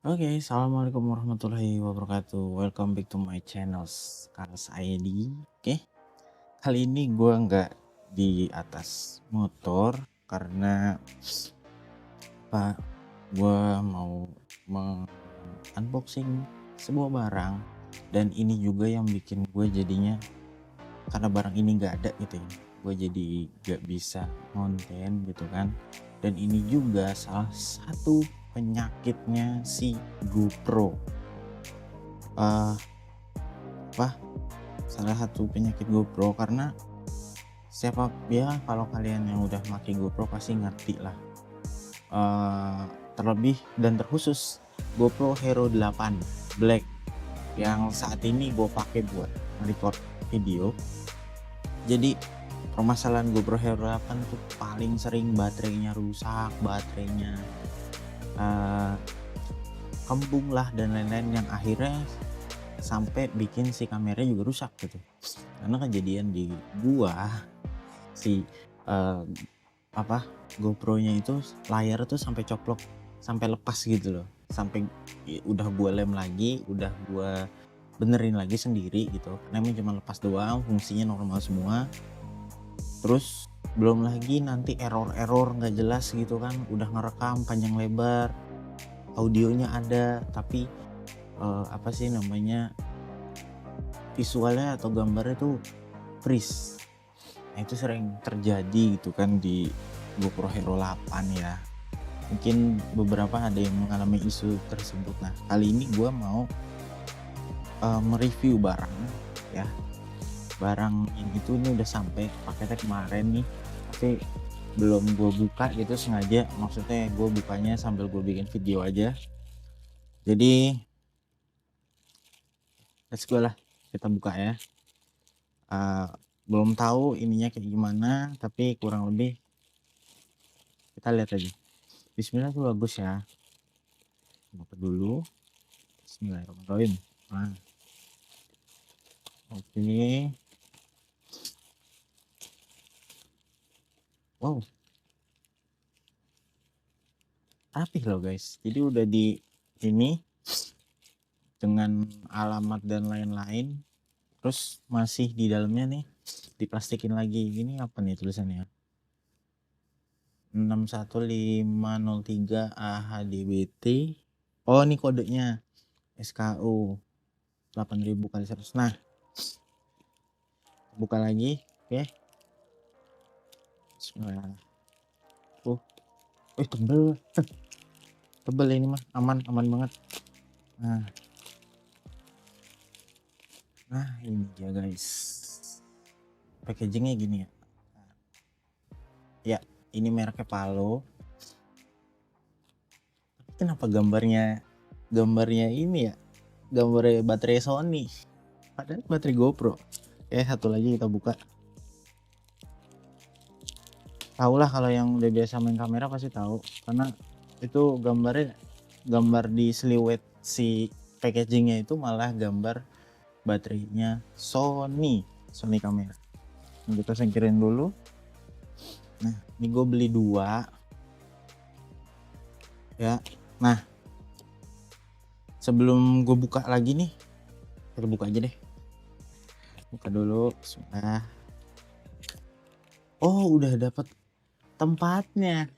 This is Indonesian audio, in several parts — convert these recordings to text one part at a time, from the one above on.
Oke, assalamualaikum warahmatullahi wabarakatuh. Welcome back to my channel Kars ID. Oke, kali ini gue nggak di atas motor karena apa? Gue mau unboxing sebuah barang dan ini juga yang bikin gue jadinya karena barang ini nggak ada gitu ya. Gue jadi gak bisa konten gitu kan. Dan ini juga salah satu penyakitnya si GoPro. eh Salah satu penyakit GoPro karena siapa ya, kalau kalian yang udah pakai GoPro pasti ngerti lah. Terlebih dan terkhusus GoPro Hero 8 Black yang saat ini gue pakai buat record video. Jadi permasalahan GoPro Hero 8 tuh paling sering baterainya rusak, baterainya kembung lah dan lain-lain, yang akhirnya sampai bikin si kameranya juga rusak gitu. Karena kejadian di gua si GoPro-nya itu layar tuh sampai coplok, sampai lepas gitu loh, sampai udah gua lem lagi, udah gua benerin lagi sendiri gitu, karena emang cuma lepas doang, fungsinya normal semua. Terus belum lagi nanti error nggak jelas gitu kan, udah ngerekam panjang lebar, audionya ada tapi visualnya atau gambarnya tuh freeze. Nah, itu sering terjadi gitu kan di GoPro Hero 8 ya. Mungkin beberapa ada yang mengalami isu tersebut. Nah, kali ini gue mau mereview barang ya. Barang ini tuh udah sampai paketnya kemarin nih, tapi belum gue buka gitu sengaja. Maksudnya gue bukanya sambil gue bikin video aja. Jadi let's go lah, kita buka ya. Belum tahu ininya kayak gimana, tapi kurang lebih kita lihat aja. Bismillah tuh bagus ya. Buka dulu. Bismillahirrahmanirrahim. Nah, oke. Wow, rapih loh guys. Jadi udah di ini dengan alamat dan lain-lain. Terus masih di dalamnya nih diplastikin lagi. Ini apa nih tulisannya? 61503 AHDBT. Oh, ini kodenya SKU 8000 kali 100. Nah, buka lagi. Oke. Bismillah. Tebel. Tebel ini mah, aman banget. Nah ini dia guys, packagingnya gini ya. Ya, ini mereknya Palo. Kenapa gambarnya ini ya, gambarnya baterai Sony, padahal baterai GoPro. Satu lagi kita buka. Tahu lah, kalau yang udah biasa main kamera pasti tahu, karena itu gambar di sliwet si packagingnya itu malah gambar baterainya Sony kamera. Nah, kita singkirin dulu. Nah, ini gue beli 2 ya. Nah, sebelum gue buka lagi nih, kita buka aja deh. Buka dulu. Nah, oh udah dapet tempatnya.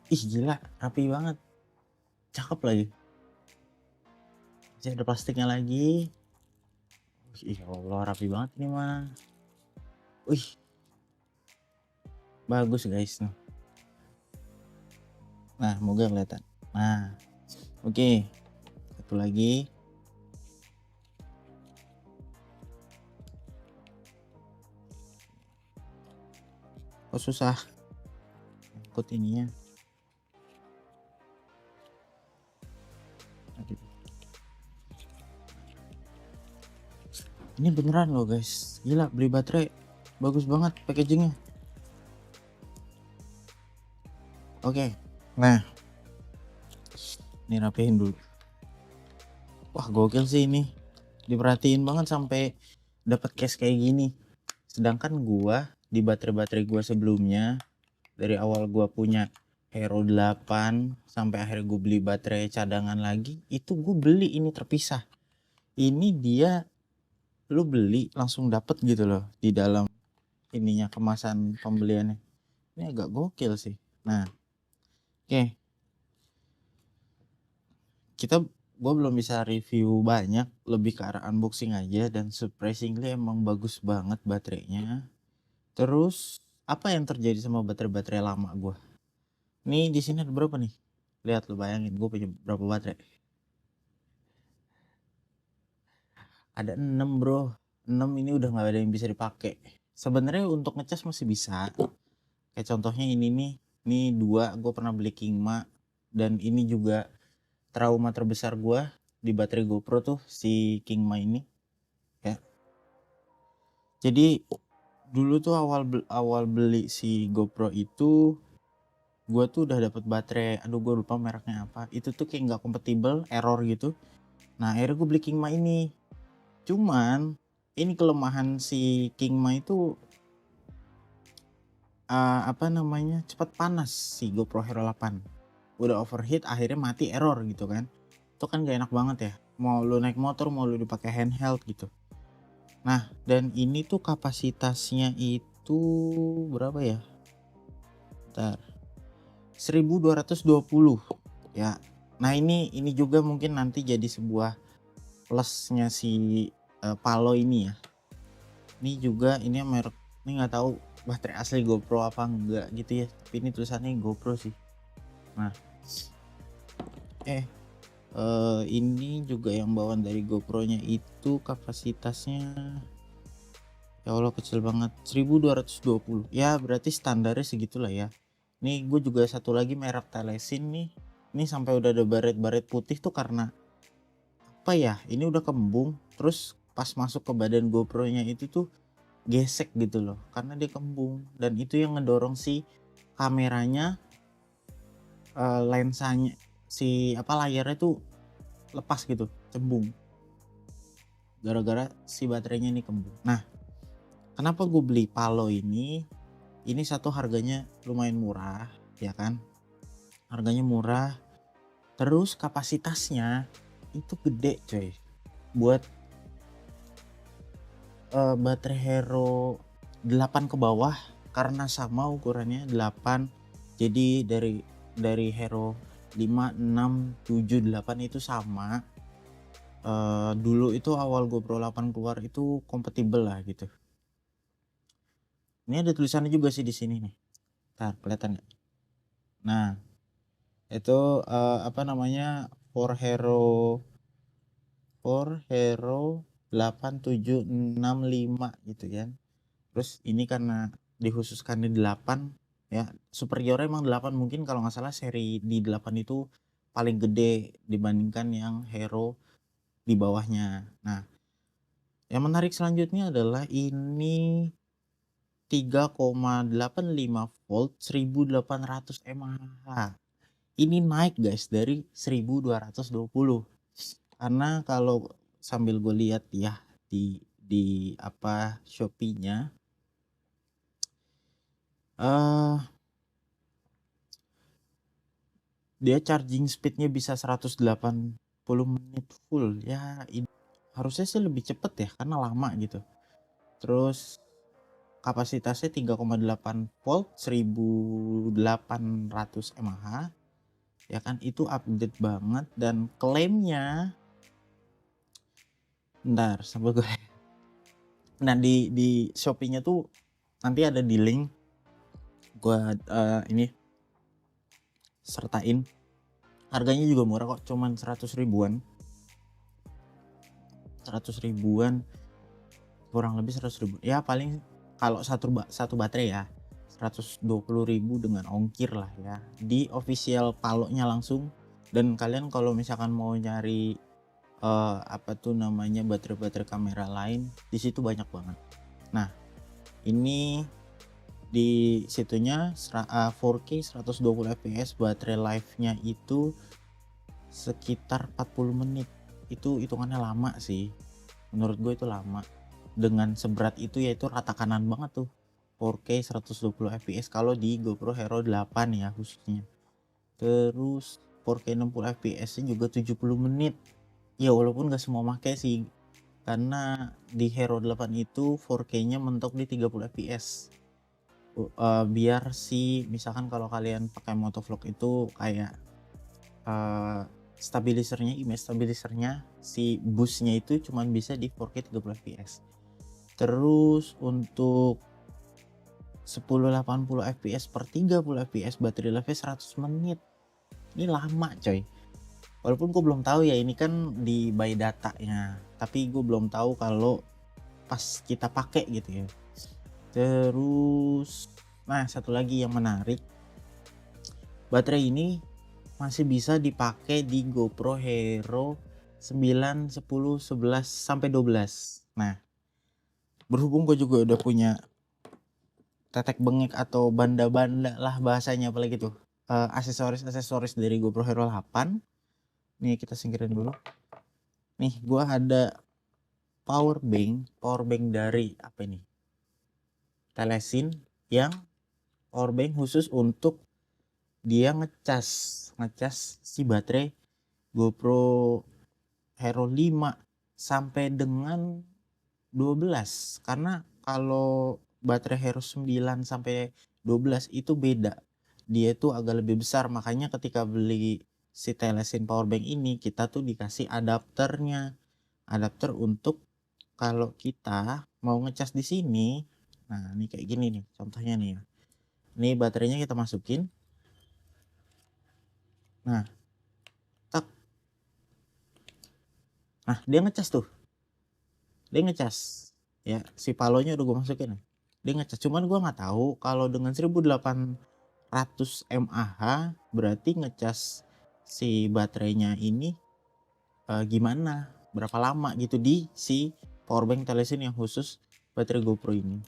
Ih gila, rapi banget, cakep lagi. Masih ada plastiknya lagi. Ih Allah, rapi banget ini mah. Wih, bagus guys. Nah, moga kelihatan. Nah, oke. Satu lagi. Oh susah ikut ininya. Ini beneran loh guys, gila, beli baterai bagus banget packagingnya. Oke, nah ini rapihin dulu. Wah gokil sih ini, diperhatiin banget sampai dapat case kayak gini. Sedangkan gua di baterai gua sebelumnya, dari awal gua punya Hero 8 sampai akhirnya gue beli baterai cadangan lagi, itu gue beli ini terpisah. Ini dia lu beli langsung dapet gitu loh di dalam ininya, kemasan pembeliannya. Ini agak gokil sih. Nah, oke. Gue belum bisa review banyak, lebih ke arah unboxing aja, dan surprisingly emang bagus banget baterainya. Terus apa yang terjadi sama baterai-baterai lama gue? Nih di sini ada berapa nih? Lihat, lu bayangin gue punya berapa baterai? Ada 6 bro. 6 ini udah nggak ada yang bisa dipakai. Sebenarnya untuk ngecas masih bisa. Kayak contohnya ini nih. Ini 2 gue pernah beli Kingma, dan ini juga trauma terbesar gue di baterai GoPro tuh si Kingma ini ya. Jadi dulu tuh awal beli si GoPro itu, gue tuh udah dapet baterai, aduh gue lupa mereknya apa, itu tuh kayak nggak kompatibel, error gitu. Nah akhirnya gue beli Kingma ini. Cuman ini kelemahan si Kingma itu apa namanya, cepat panas si GoPro Hero 8. Udah overheat akhirnya mati, error gitu kan. Itu kan gak enak banget ya, mau lu naik motor mau lu dipakai handheld gitu. Nah dan ini tuh kapasitasnya itu berapa ya, bentar, 1220 ya. Nah ini juga mungkin nanti jadi sebuah plusnya si Palo ini ya. Ini juga, ini merek, ini nggak tahu baterai asli GoPro apa enggak gitu ya, tapi ini tulisannya GoPro sih. Nah ini juga yang bawaan dari GoPro nya itu kapasitasnya, ya Allah kecil banget, 1220 ya, berarti standarnya segitulah ya. Nih gue juga satu lagi merek Telesin nih, ini sampai udah ada baret-baret putih tuh karena apa ya, ini udah kembung, terus pas masuk ke badan GoPro nya itu tuh gesek gitu loh karena dia kembung, dan itu yang ngedorong si kameranya, lensanya, si apa, layarnya tuh lepas gitu, cembung gara-gara si baterainya ini kembung. Nah kenapa gue beli Palo ini satu harganya lumayan murah ya kan, harganya murah, terus kapasitasnya itu gede coy. Buat baterai Hero 8 ke bawah, karena sama ukurannya 8, jadi dari Hero 5, 6, 7, 8 itu sama. Dulu itu awal GoPro 8 keluar itu kompatibel lah gitu. Ini ada tulisannya juga sih di sini nih, ntar kelihatan nggak? Nah itu apa namanya, for Hero 8765 gitu kan. Terus ini karena dikhususkan di 8 ya, superior emang 8, mungkin kalau nggak salah seri di 8 itu paling gede dibandingkan yang Hero di bawahnya. Nah yang menarik selanjutnya adalah ini 3,85 volt 1800 mAh. Ini naik guys dari 1220. Karena kalau sambil gue lihat ya di apa Shopee-nya, dia charging speednya bisa 180 menit full ya. Ini harusnya sih lebih cepet ya karena lama gitu. Terus kapasitasnya 3,8 volt 1800 mAh ya kan, itu update banget. Dan klaimnya, bentar sampai gue nah di Shopee-nya tuh nanti ada di link, gue ini sertain, harganya juga murah kok, cuman 100 ribuan, kurang lebih 100 ribu ya, paling kalau satu baterai ya 120.000 dengan ongkir lah ya, di official Palonya langsung. Dan kalian kalau misalkan mau nyari apa tuh namanya, baterai kamera lain, di situ banyak banget. Nah ini di situnya 4K 120 fps, baterai life-nya itu sekitar 40 menit. Itu hitungannya lama sih, menurut gue itu lama. Dengan seberat itu ya, itu rata kanan banget tuh 4K 120 fps kalau di GoPro Hero 8 ya khususnya. Terus 4K 60 fps nya juga 70 menit. Ya walaupun gak semua make sih, karena di Hero 8 itu 4K nya mentok di 30 fps. Biar si misalkan kalau kalian pakai motovlog itu kayak stabilizernya, image stabilizernya, si boostnya itu cuman bisa di 4K 30 fps. Terus untuk 1080 fps per 30 fps baterai life 100 menit. Ini lama coy. Walaupun gue belum tahu ya, ini kan di by datanya, tapi gue belum tahu kalau pas kita pakai gitu ya. Terus nah satu lagi yang menarik, baterai ini masih bisa dipakai di GoPro Hero 9, 10, 11 sampai 12. Nah, berhubung gue juga udah punya tetek bengek atau banda-banda lah bahasanya, apalagi tuh aksesoris dari GoPro Hero 8. Nih kita singkirin dulu. Nih gua ada power bank dari apa ini, Telesin, yang power bank khusus untuk dia ngecas si baterai GoPro Hero 5 sampai dengan 12. Karena kalau baterai Hero 9 sampai 12 itu beda, dia tuh agak lebih besar. Makanya ketika beli si Telesin powerbank ini, kita tuh dikasih adapter untuk kalau kita mau ngecas di sini. Nah ini kayak gini nih contohnya nih ya. Ini baterainya kita masukin, nah tak, nah dia ngecas tuh, dia ngecas ya, si palonya udah gue masukin, dia ngecas. Cuman gue nggak tahu kalau dengan 1800 mAh berarti ngecas si baterainya ini gimana, berapa lama gitu di si powerbank Telesin yang khusus baterai GoPro ini.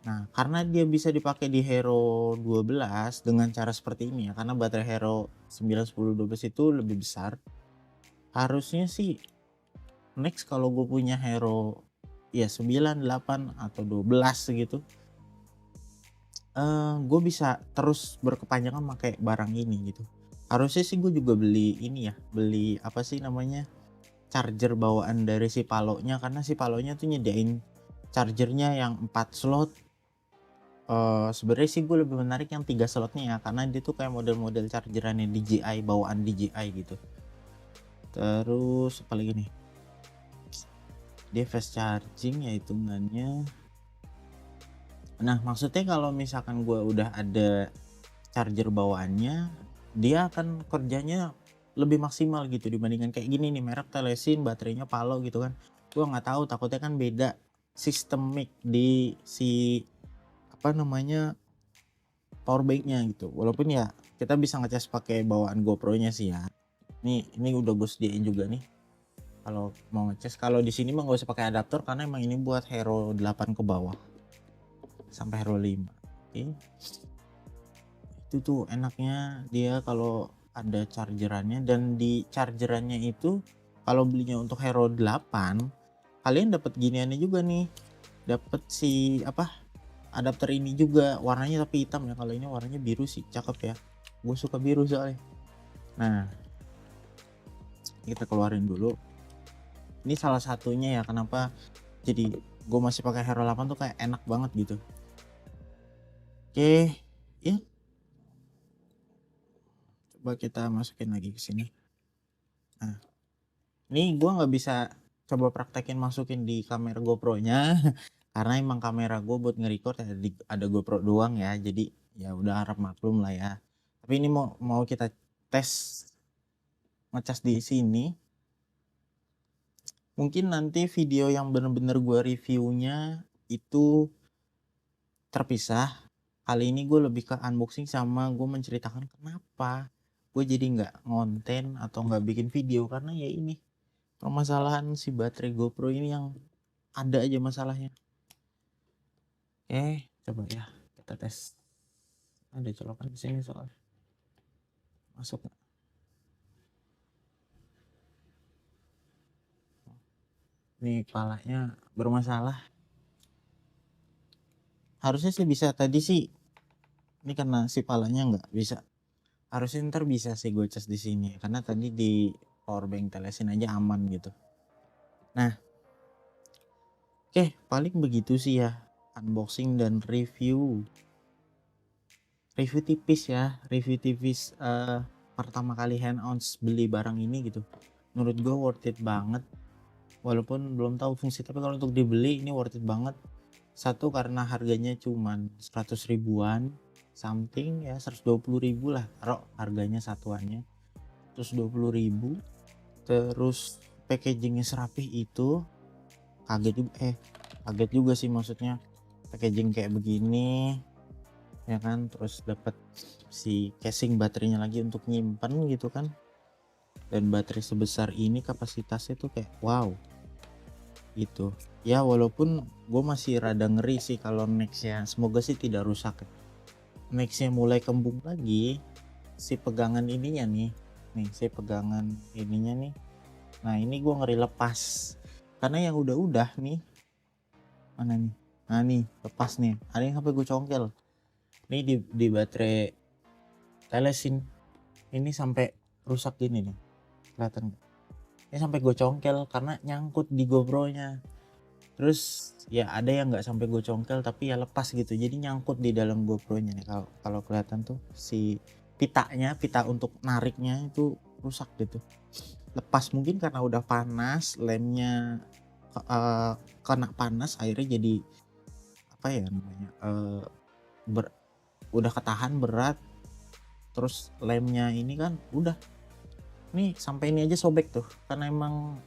Nah karena dia bisa dipakai di Hero 12 dengan cara seperti ini ya, karena baterai Hero 9, 10, 12 itu lebih besar. Harusnya sih next kalau gue punya Hero ya 9, 8 atau 12 gitu, gue bisa terus berkepanjangan pakai barang ini gitu. Harusnya sih gue juga beli ini ya, beli apa sih namanya, charger bawaan dari si palonya, karena si palonya tuh nyediain chargernya yang 4 slot. Sebenarnya sih gue lebih menarik yang 3 slotnya ya, karena dia tuh kayak model-model chargerannya DJI, bawaan DJI gitu. Terus apalagi nih, dia fast charging ya hitungannya. Nah maksudnya kalau misalkan gue udah ada charger bawaannya, dia akan kerjanya lebih maksimal gitu dibandingkan kayak gini nih, merek Telesin, baterainya Palo gitu kan. Gue nggak tahu, takutnya kan beda sistemik di si apa namanya powerbanknya gitu. Walaupun ya kita bisa ngecas pakai bawaan GoPro-nya sih ya. Ini udah gue sediain juga nih. Kalau mau ngecas, kalau di sini mah nggak usah pakai adaptor karena emang ini buat Hero 8 ke bawah sampai Hero 5. Oke. Itu tuh enaknya dia kalau ada chargerannya, dan di chargerannya itu kalau belinya untuk Hero 8 kalian dapat giniannya juga nih, dapat si apa, adapter ini juga, warnanya tapi hitam ya. Kalau ini warnanya biru sih, cakep ya, gue suka biru soalnya. Nah kita keluarin dulu, ini salah satunya ya kenapa jadi gue masih pakai Hero 8 tuh kayak enak banget gitu. Oke ya, coba kita masukin lagi ke sini. Nah ini gue nggak bisa coba praktekin masukin di kamera GoPro-nya karena emang kamera gue buat nge-record ada GoPro doang ya, jadi ya udah harap maklum lah ya. Tapi ini mau kita tes ngecas di sini. Mungkin nanti video yang bener-bener gue reviewnya itu terpisah. Kali ini gue lebih ke unboxing sama gue menceritakan kenapa gue jadi nggak ngonten atau nggak bikin video, karena ya ini permasalahan si baterai GoPro ini yang ada aja masalahnya. Coba ya kita tes. Ada colokan di sini soalnya. Masuk nggak? Ini kepalanya bermasalah. Harusnya sih bisa tadi sih. Ini karena si palanya nggak bisa. Harusnya ntar bisa sih gue cas di sini karena tadi di power bank telesin aja aman gitu. Nah, oke, paling begitu sih ya unboxing dan review tipis ya, review tipis pertama kali hand-on beli barang ini gitu. Menurut gue worth it banget, walaupun belum tahu fungsi, tapi kalau untuk dibeli ini worth it banget. Satu, karena harganya cuman 100 ribuan something ya, 120 ribu lah taruh harganya satuannya, 120 ribu. Terus packagingnya serapih itu, kaget juga sih, maksudnya packaging kayak begini ya kan. Terus dapat si casing baterainya lagi untuk nyimpan gitu kan, dan baterai sebesar ini kapasitasnya tuh kayak wow gitu ya. Walaupun gue masih rada ngeri sih kalau nextnya, semoga sih tidak rusak ya. Nextnya mulai kembung lagi si pegangan ininya nih si pegangan ininya nih. Nah ini gue ngeri lepas karena yang udah nih, mana nih, nah nih lepas nih, ada yang sampai gue congkel nih di baterai telesin ini sampai rusak gini nih, kelihatan ini sampai gue congkel karena nyangkut di GoPro-nya. Terus ya ada yang nggak sampai gue congkel tapi ya lepas gitu, jadi nyangkut di dalam GoPro-nya nih. Kalau kelihatan tuh si pita untuk nariknya itu rusak gitu, lepas. Mungkin karena udah panas, lemnya kena panas akhirnya jadi apa ya namanya, udah ketahan berat. Terus lemnya ini kan udah nih sampai ini aja sobek tuh, karena emang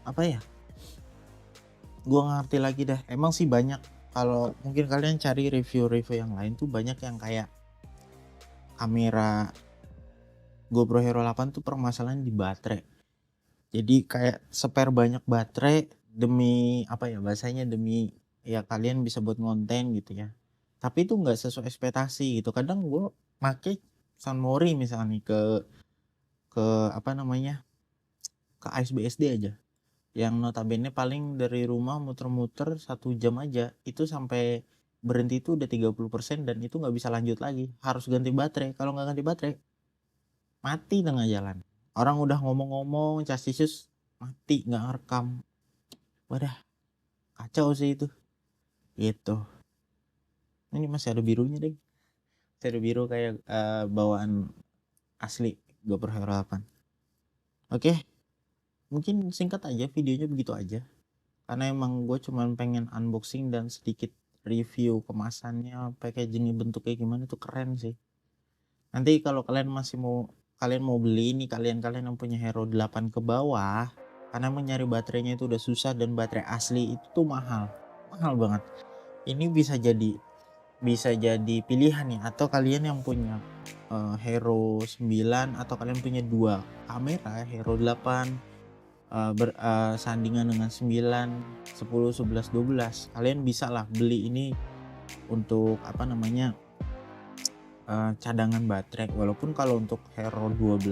apa ya, gua nggak ngerti lagi dah. Emang sih banyak, kalau mungkin kalian cari review yang lain tuh banyak yang kayak kamera GoPro Hero 8 tuh permasalahan di baterai. Jadi kayak spare banyak baterai demi apa ya bahasanya, demi ya kalian bisa buat konten gitu ya. Tapi itu nggak sesuai ekspektasi gitu. Kadang gue pakai Sunmori misalnya nih ke apa namanya, ke ASBSD aja, yang notabene paling dari rumah muter-muter 1 jam aja itu sampai berhenti itu udah 30% dan itu nggak bisa lanjut lagi, harus ganti baterai. Kalau nggak ganti baterai mati tengah jalan. Orang udah ngomong-ngomong chassis mati nggak ngerekam. Wadah, kacau sih itu gitu. Ini masih ada birunya deh, masih ada biru kayak bawaan asli GoPro Hero 8. Oke, mungkin singkat aja videonya, begitu aja karena emang gue cuman pengen unboxing dan sedikit review kemasannya, packagingnya bentuknya gimana tuh keren sih. Nanti kalau kalian mau beli ini, kalian yang punya Hero 8 ke bawah, karena emang nyari baterainya itu udah susah dan baterai asli itu tuh mahal banget. Ini bisa jadi pilihan ya. Atau kalian yang punya Hero 9 atau kalian punya 2 kamera Hero 8 sandingan dengan 9, 10, 11, 12, kalian bisa lah beli ini untuk apa namanya, cadangan baterai. Walaupun kalau untuk Hero 12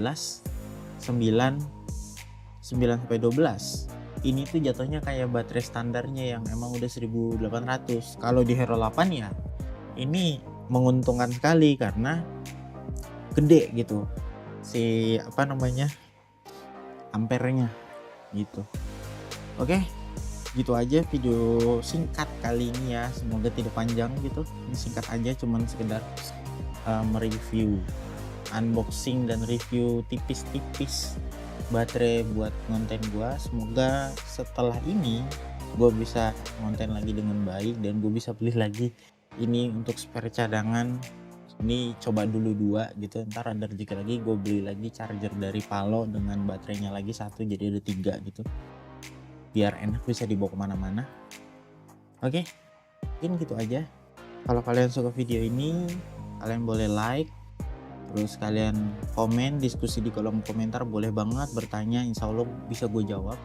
9 sampai 12 ini tuh jatuhnya kayak baterai standarnya yang emang udah 1800. Kalau di Hero 8 ya ini menguntungkan sekali karena gede gitu si apa namanya, ampernya gitu. Oke, gitu aja video singkat kali ini ya, semoga tidak panjang gitu. Ini singkat aja, cuman sekedar mereview, unboxing dan review tipis-tipis baterai buat konten gua. Semoga setelah ini gue bisa konten lagi dengan baik dan gue bisa beli lagi ini untuk spare cadangan. Ini coba dulu 2 gitu, ntar ada rezeki lagi gue beli lagi charger dari Palo dengan baterainya lagi 1, jadi ada 3 gitu, biar enak bisa dibawa kemana-mana. Oke, mungkin gitu aja. Kalau kalian suka video ini, kalian boleh like, terus kalian komen, diskusi di kolom komentar, boleh banget bertanya, insya Allah bisa gue jawab.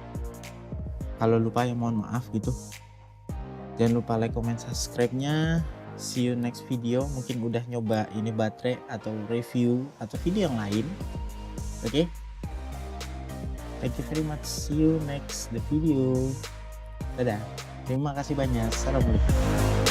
Kalau lupa ya mohon maaf gitu. Jangan lupa like, comment, subscribe-nya. See you next video. Mungkin udah nyoba ini baterai atau review atau video yang lain. Oke, thank you very much. See you next the video. Dadah, terima kasih banyak. Assalamualaikum.